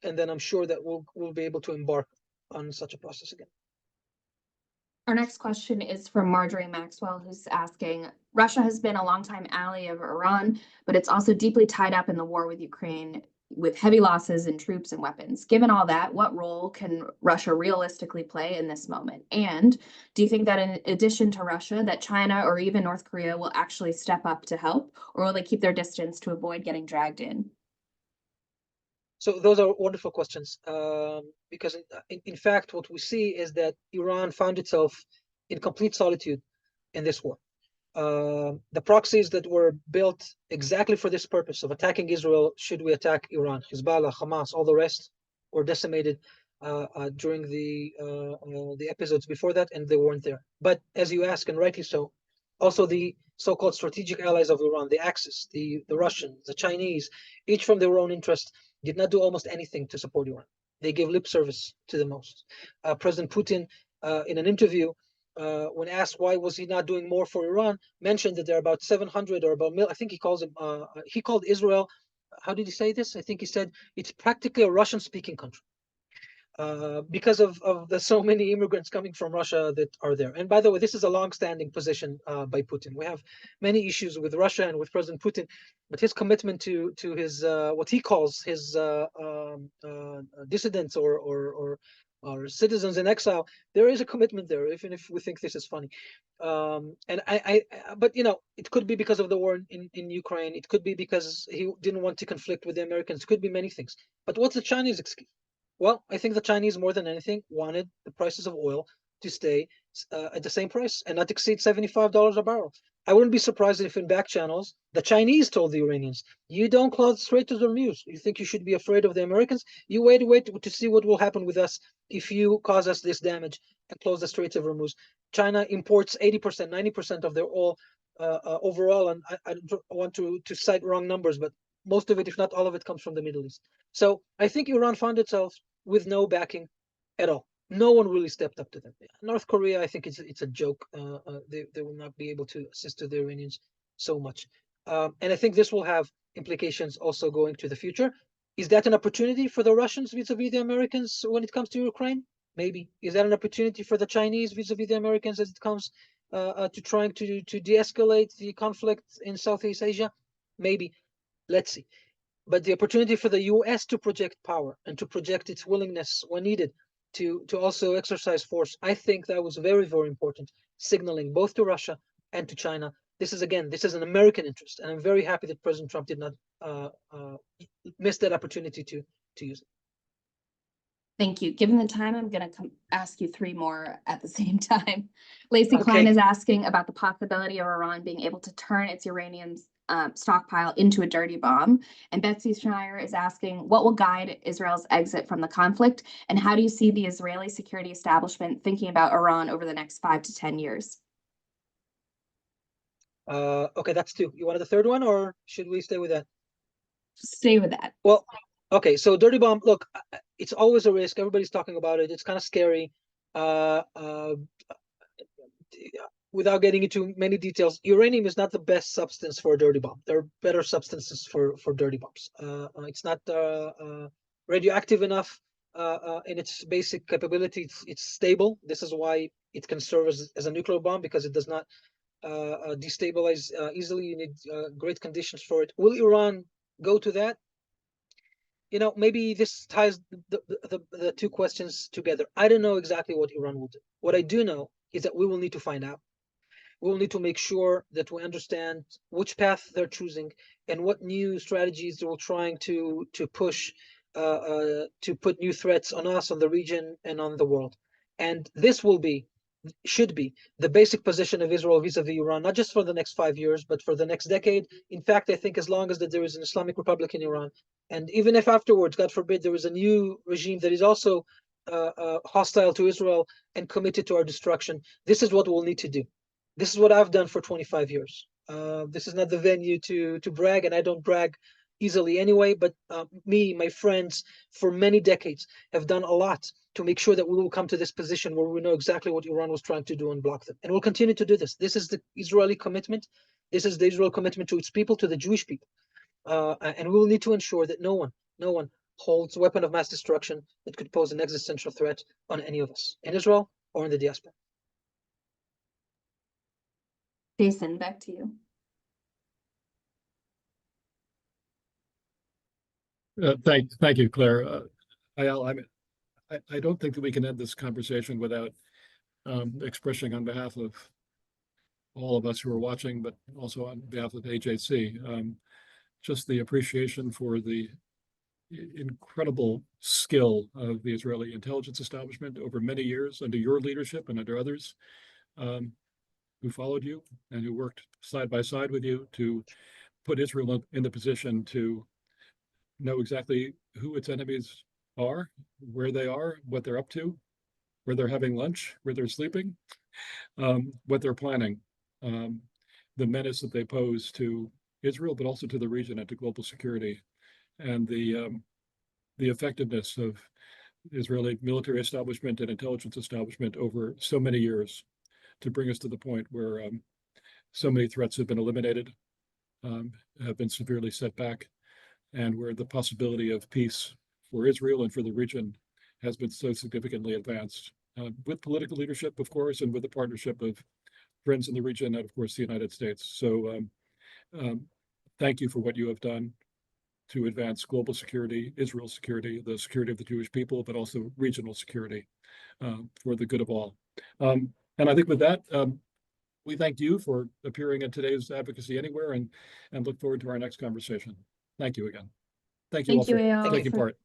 and then I'm sure that we'll be able to embark on such a process again. Our next question is from Marjorie Maxwell, who's asking, Russia has been a longtime ally of Iran, but it's also deeply tied up in the war with Ukraine, with heavy losses in troops and weapons. Given all that, what role can Russia realistically play in this moment? And do you think that in addition to Russia, that China or even North Korea will actually step up to help, or will they keep their distance to avoid getting dragged in? So those are wonderful questions, because in fact, what we see is that Iran found itself in complete solitude in this war. The proxies that were built exactly for this purpose of attacking Israel, should we attack Iran, Hezbollah, Hamas, all the rest, were decimated during the episodes before that, and they weren't there. But as you ask, and rightly so, also the so-called strategic allies of Iran, the Axis, the Russians, the Chinese, each from their own interest, did not do almost anything to support Iran. They gave lip service to the most. President Putin, in an interview, when asked why was he not doing more for Iran, mentioned that there are about 700 or about, I think he called Israel, how did he say this? I think he said it's practically a Russian-speaking country. Because of the so many immigrants coming from Russia that are there. And by the way, this is a long-standing position by Putin. We have many issues with Russia and with President Putin, but his commitment to his what he calls his dissidents or our citizens in exile, there is a commitment there, even if we think this is funny. But it could be because of the war in Ukraine. It could be because he didn't want to conflict with the Americans. It could be many things. But what's the Chinese excuse? Well, I think the Chinese, more than anything, wanted the prices of oil to stay at the same price and not exceed $75 a barrel. I wouldn't be surprised if in back channels, the Chinese told the Iranians, you don't close the Strait of Hormuz. You think you should be afraid of the Americans? You wait to see what will happen with us if you cause us this damage and close the Strait of Hormuz. China imports 80%, 90% of their oil overall, and I don't want to cite wrong numbers, but most of it, if not all of it, comes from the Middle East. So I think Iran found itself with no backing at all. No one really stepped up to them. North Korea, I think it's a joke. They will not be able to assist to the Iranians so much. And I think this will have implications also going to the future. Is that an opportunity for the Russians vis-a-vis the Americans when it comes to Ukraine? Maybe. Is that an opportunity for the Chinese vis-a-vis the Americans as it comes to trying to de-escalate the conflict in Southeast Asia? Maybe. Let's see. But the opportunity for the US to project power and to project its willingness when needed to also exercise force, I think that was very, very important, signaling both to Russia and to China. This is an American interest, and I'm very happy that President Trump did not miss that opportunity to use it. Thank you. Given the time, I'm going to ask you three more at the same time. Lacey Klein is asking about the possibility of Iran being able to turn its uranium stockpile into a dirty bomb. And Betsy Schneier is asking, what will guide Israel's exit from the conflict? And how do you see the Israeli security establishment thinking about Iran over the next 5 to 10 years? Okay, that's two. You wanted the third one, or should we stay with that? Stay with that. Well, okay, so dirty bomb, look, it's always a risk. Everybody's talking about it. It's kind of scary. Without getting into many details, uranium is not the best substance for a dirty bomb. There are better substances for dirty bombs. It's not radioactive enough in its basic capability. It's stable. This is why it can serve as a nuclear bomb, because it does not destabilize easily. You need great conditions for it. Will Iran go to that? Maybe this ties the two questions together. I don't know exactly what Iran will do. What I do know is that we will need to find out. We will need to make sure that we understand which path they're choosing and what new strategies they're trying to push to put new threats on us, on the region, and on the world. And this should be the basic position of Israel vis-a-vis Iran, not just for the next 5 years, but for the next decade. In fact, I think as long as that there is an Islamic Republic in Iran, and even if afterwards, God forbid, there is a new regime that is also hostile to Israel and committed to our destruction, this is what we'll need to do. This is what I've done for 25 years. This is not the venue to brag, and I don't brag easily anyway, but my friends, for many decades have done a lot to make sure that we will come to this position where we know exactly what Iran was trying to do and block them. And we'll continue to do this. This is the Israeli commitment. This is the Israel commitment to its people, to the Jewish people. And we will need to ensure that no one holds a weapon of mass destruction that could pose an existential threat on any of us, in Israel or in the diaspora. Jason, back to you. Thank you, Claire. Eyal, I don't think that we can end this conversation without expressing on behalf of all of us who are watching, but also on behalf of AJC, just the appreciation for the incredible skill of the Israeli intelligence establishment over many years under your leadership and under others who followed you and who worked side by side with you to put Israel in the position to know exactly who its enemies are, where they are, what they're up to, where they're having lunch, where they're sleeping, what they're planning, the menace that they pose to Israel, but also to the region and to global security, and the effectiveness of the Israeli military establishment and intelligence establishment over so many years to bring us to the point where so many threats have been eliminated, have been severely set back, and where the possibility of peace for Israel and for the region has been so significantly advanced, with political leadership, of course, and with the partnership of friends in the region and, of course, the United States. So thank you for what you have done. to advance global security, Israel's security, the security of the Jewish people, but also regional security for the good of all. And I think with that, we thank you for appearing in today's Advocacy Anywhere and look forward to our next conversation. Thank you again. Thank you all for taking part.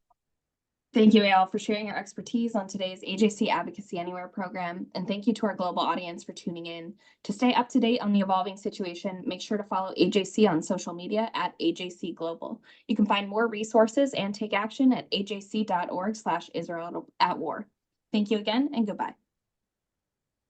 Thank you, Eyal, for sharing your expertise on today's AJC Advocacy Anywhere program. And thank you to our global audience for tuning in. To stay up to date on the evolving situation, make sure to follow AJC on social media at AJC Global. You can find more resources and take action at ajc.org/Israel at War. Thank you again and goodbye.